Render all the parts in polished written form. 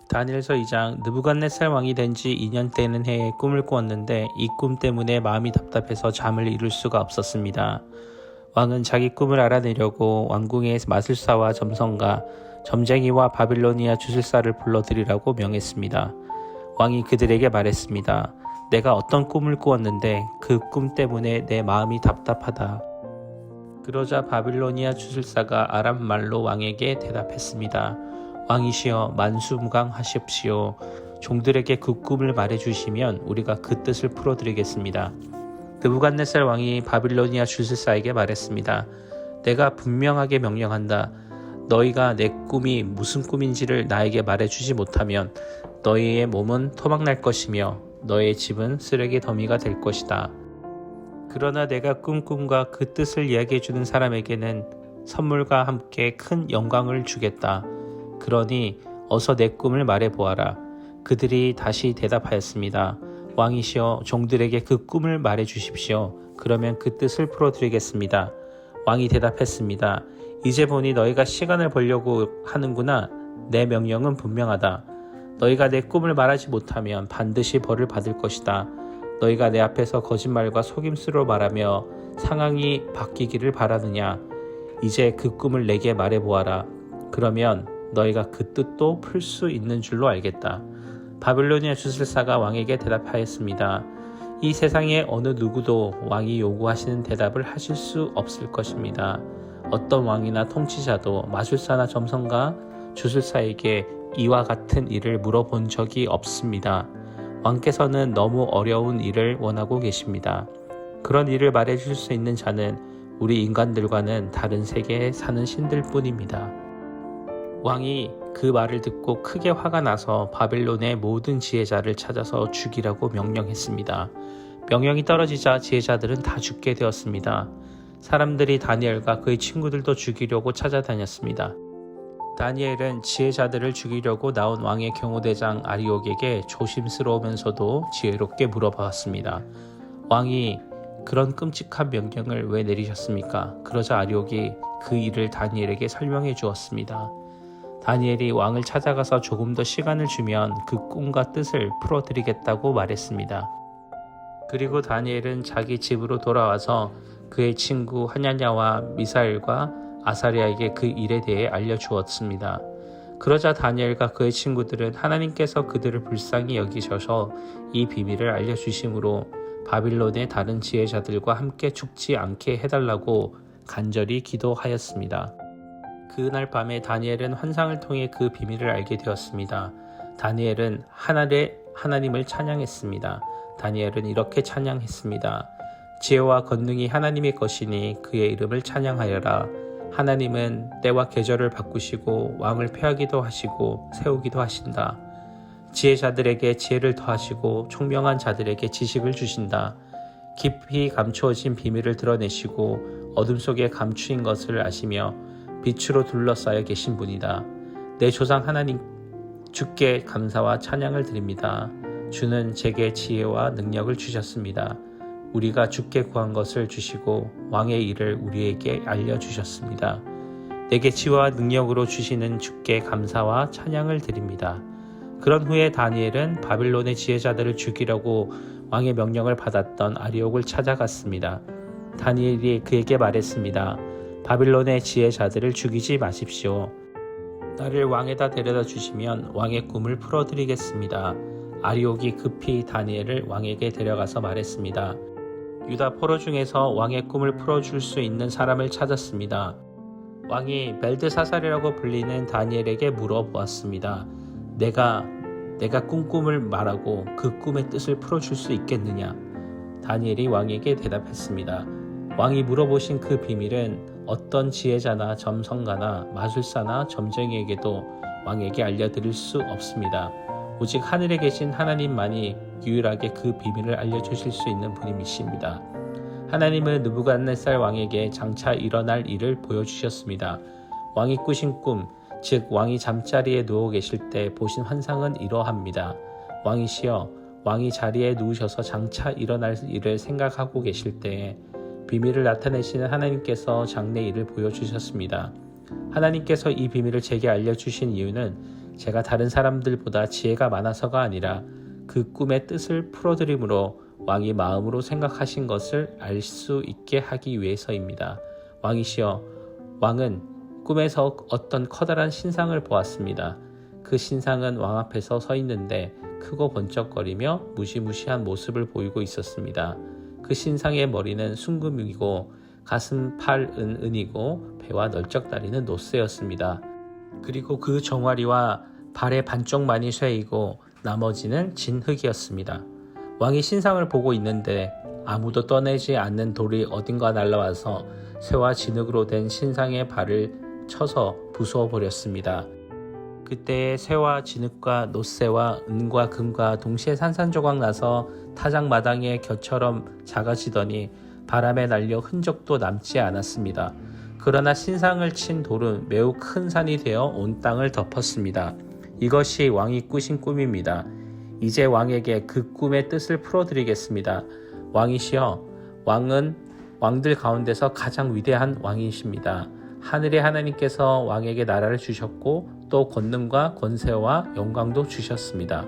다니엘서 2장. 느부갓네살 왕이 된 지 2년 되는 해에 꿈을 꾸었는데 이 꿈 때문에 마음이 답답해서 잠을 이룰 수가 없었습니다. 왕은 자기 꿈을 알아내려고 왕궁의 마술사와 점성가, 점쟁이와 바빌로니아 주술사를 불러들이라고 명했습니다. 왕이 그들에게 말했습니다. 내가 어떤 꿈을 꾸었는데 그 꿈 때문에 내 마음이 답답하다. 그러자 바빌로니아 주술사가 아람 말로 왕에게 대답했습니다. 왕이시여 만수무강하십시오. 종들에게 그 꿈을 말해주시면 우리가 그 뜻을 풀어드리겠습니다. 느부갓네살 왕이 바빌로니아 주술사에게 말했습니다. 내가 분명하게 명령한다. 너희가 내 꿈이 무슨 꿈인지를 나에게 말해주지 못하면 너희의 몸은 토막날 것이며 너희의 집은 쓰레기 더미가 될 것이다. 그러나 내가 꾼 꿈과 그 뜻을 이야기해주는 사람에게는 선물과 함께 큰 영광을 주겠다. 그러니 어서 내 꿈을 말해보아라. 그들이 다시 대답하였습니다. 왕이시여 종들에게 그 꿈을 말해주십시오. 그러면 그 뜻을 풀어드리겠습니다. 왕이 대답했습니다. 이제 보니 너희가 시간을 벌려고 하는구나. 내 명령은 분명하다. 너희가 내 꿈을 말하지 못하면 반드시 벌을 받을 것이다. 너희가 내 앞에서 거짓말과 속임수로 말하며 상황이 바뀌기를 바라느냐. 이제 그 꿈을 내게 말해보아라. 그러면 너희가 그 뜻도 풀 수 있는 줄로 알겠다. 바빌로니아 주술사가 왕에게 대답하였습니다. 이 세상에 어느 누구도 왕이 요구하시는 대답을 하실 수 없을 것입니다. 어떤 왕이나 통치자도 마술사나 점성가, 주술사에게 이와 같은 일을 물어본 적이 없습니다. 왕께서는 너무 어려운 일을 원하고 계십니다. 그런 일을 말해줄 수 있는 자는 우리 인간들과는 다른 세계에 사는 신들 뿐입니다. 왕이 그 말을 듣고 크게 화가 나서 바벨론의 모든 지혜자를 찾아서 죽이라고 명령했습니다. 명령이 떨어지자 지혜자들은 다 죽게 되었습니다. 사람들이 다니엘과 그의 친구들도 죽이려고 찾아다녔습니다. 다니엘은 지혜자들을 죽이려고 나온 왕의 경호대장 아리옥에게 조심스러우면서도 지혜롭게 물어봤습니다. 왕이 그런 끔찍한 명령을 왜 내리셨습니까? 그러자 아리옥이 그 일을 다니엘에게 설명해 주었습니다. 다니엘이 왕을 찾아가서 조금 더 시간을 주면 그 꿈과 뜻을 풀어드리겠다고 말했습니다. 그리고 다니엘은 자기 집으로 돌아와서 그의 친구 하냐냐와 미사엘과 아사리아에게 그 일에 대해 알려주었습니다. 그러자 다니엘과 그의 친구들은 하나님께서 그들을 불쌍히 여기셔서 이 비밀을 알려주심으로 바빌론의 다른 지혜자들과 함께 죽지 않게 해달라고 간절히 기도하였습니다. 그날 밤에 다니엘은 환상을 통해 그 비밀을 알게 되었습니다. 다니엘은 하나님을 찬양했습니다. 다니엘은 이렇게 찬양했습니다. 지혜와 권능이 하나님의 것이니 그의 이름을 찬양하여라. 하나님은 때와 계절을 바꾸시고 왕을 폐하기도 하시고 세우기도 하신다. 지혜자들에게 지혜를 더하시고 총명한 자들에게 지식을 주신다. 깊이 감추어진 비밀을 드러내시고 어둠 속에 감추인 것을 아시며 빛으로 둘러싸여 계신 분이다. 내 조상 하나님 주께 감사와 찬양을 드립니다. 주는 제게 지혜와 능력을 주셨습니다. 우리가 주께 구한 것을 주시고 왕의 일을 우리에게 알려주셨습니다. 내게 지혜와 능력으로 주시는 주께 감사와 찬양을 드립니다. 그런 후에 다니엘은 바빌론의 지혜자들을 죽이려고 왕의 명령을 받았던 아리옥을 찾아갔습니다. 다니엘이 그에게 말했습니다. 바빌론의 지혜자들을 죽이지 마십시오. 나를 왕에다 데려다 주시면 왕의 꿈을 풀어드리겠습니다. 아리옥이 급히 다니엘을 왕에게 데려가서 말했습니다. 유다 포로 중에서 왕의 꿈을 풀어줄 수 있는 사람을 찾았습니다. 왕이 벨드사살이라고 불리는 다니엘에게 물어보았습니다. 내가 꾼 꿈을 말하고 그 꿈의 뜻을 풀어줄 수 있겠느냐? 다니엘이 왕에게 대답했습니다. 왕이 물어보신 그 비밀은 어떤 지혜자나 점성가나 마술사나 점쟁이에게도 왕에게 알려드릴 수 없습니다. 오직 하늘에 계신 하나님만이 유일하게 그 비밀을 알려주실 수 있는 분이십니다. 하나님은 느부갓네살 왕에게 장차 일어날 일을 보여주셨습니다. 왕이 꾸신 꿈, 즉 왕이 잠자리에 누워 계실 때 보신 환상은 이러합니다. 왕이시여, 왕이 자리에 누우셔서 장차 일어날 일을 생각하고 계실 때에 비밀을 나타내시는 하나님께서 장래 일을 보여주셨습니다. 하나님께서 이 비밀을 제게 알려주신 이유는 제가 다른 사람들보다 지혜가 많아서가 아니라 그 꿈의 뜻을 풀어드림으로 왕이 마음으로 생각하신 것을 알 수 있게 하기 위해서입니다. 왕이시여, 왕은 꿈에서 어떤 커다란 신상을 보았습니다. 그 신상은 왕 앞에서 서 있는데 크고 번쩍거리며 무시무시한 모습을 보이고 있었습니다. 그 신상의 머리는 순금이고 가슴 팔은 은이고 배와 널쩍다리는 노쇠였습니다. 그리고 그 정화리와 발의 반쪽만이 쇠이고 나머지는 진흙이었습니다. 왕이 신상을 보고 있는데 아무도 떠내지 않는 돌이 어딘가 날라와서 쇠와 진흙으로 된 신상의 발을 쳐서 부수어 버렸습니다. 그때 쇠와 진흙과 노쇠와 은과 금과 동시에 산산조각 나서 타작 마당에 겨처럼 작아지더니 바람에 날려 흔적도 남지 않았습니다. 그러나 신상을 친 돌은 매우 큰 산이 되어 온 땅을 덮었습니다. 이것이 왕이 꾸신 꿈입니다. 이제 왕에게 그 꿈의 뜻을 풀어드리겠습니다. 왕이시여, 왕은 왕들 가운데서 가장 위대한 왕이십니다. 하늘의 하나님께서 왕에게 나라를 주셨고 또 권능과 권세와 영광도 주셨습니다.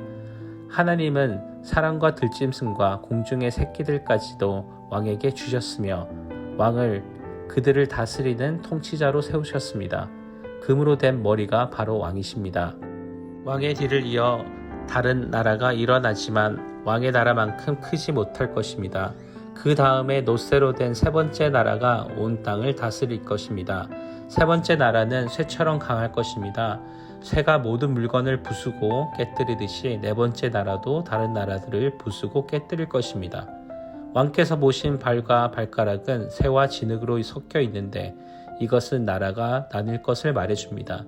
하나님은 사람과 들짐승과 공중의 새끼들까지도 왕에게 주셨으며 왕을 그들을 다스리는 통치자로 세우셨습니다. 금으로 된 머리가 바로 왕이십니다. 왕의 뒤를 이어 다른 나라가 일어나지만 왕의 나라만큼 크지 못할 것입니다. 그 다음에 노쇠로 된 세 번째 나라가 온 땅을 다스릴 것입니다. 세 번째 나라는 쇠처럼 강할 것입니다. 쇠가 모든 물건을 부수고 깨뜨리듯이 네 번째 나라도 다른 나라들을 부수고 깨뜨릴 것입니다. 왕께서 보신 발과 발가락은 쇠와 진흙으로 섞여 있는데 이것은 나라가 나뉠 것을 말해줍니다.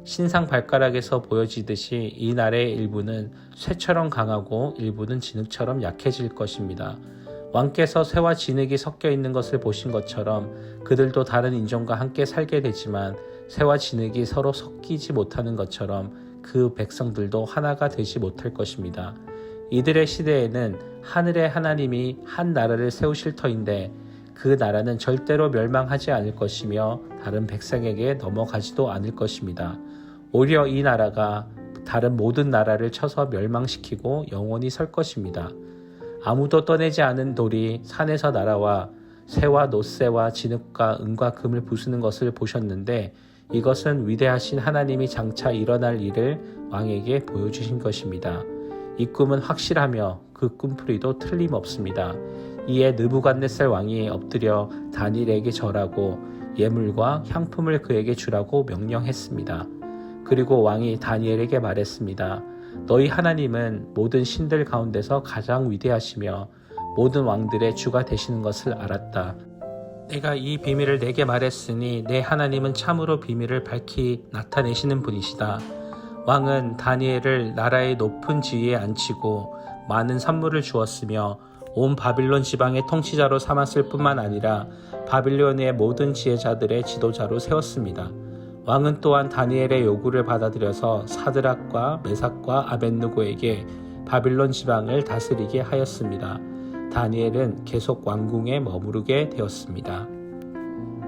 신상 발가락에서 보여지듯이 이 나라의 일부는 쇠처럼 강하고 일부는 진흙처럼 약해질 것입니다. 왕께서 쇠와 진흙이 섞여 있는 것을 보신 것처럼 그들도 다른 인종과 함께 살게 되지만 쇠와 진흙이 서로 섞이지 못하는 것처럼 그 백성들도 하나가 되지 못할 것입니다. 이들의 시대에는 하늘의 하나님이 한 나라를 세우실 터인데 그 나라는 절대로 멸망하지 않을 것이며 다른 백성에게 넘어가지도 않을 것입니다. 오히려 이 나라가 다른 모든 나라를 쳐서 멸망시키고 영원히 설 것입니다. 아무도 떠내지 않은 돌이 산에서 날아와 쇠와 노쇠와 진흙과 은과 금을 부수는 것을 보셨는데 이것은 위대하신 하나님이 장차 일어날 일을 왕에게 보여주신 것입니다. 이 꿈은 확실하며 그 꿈풀이도 틀림없습니다. 이에 느부갓네살 왕이 엎드려 다니엘에게 절하고 예물과 향품을 그에게 주라고 명령했습니다. 그리고 왕이 다니엘에게 말했습니다. 너희 하나님은 모든 신들 가운데서 가장 위대하시며 모든 왕들의 주가 되시는 것을 알았다. 내가 이 비밀을 내게 말했으니 내 하나님은 참으로 비밀을 밝히 나타내시는 분이시다. 왕은 다니엘을 나라의 높은 지위에 앉히고 많은 선물을 주었으며 온 바빌론 지방의 통치자로 삼았을 뿐만 아니라 바빌론의 모든 지혜자들의 지도자로 세웠습니다. 왕은 또한 다니엘의 요구를 받아들여서 사드락과 메삭과 아벳느고에게 바빌론 지방을 다스리게 하였습니다. 다니엘은 계속 왕궁에 머무르게 되었습니다.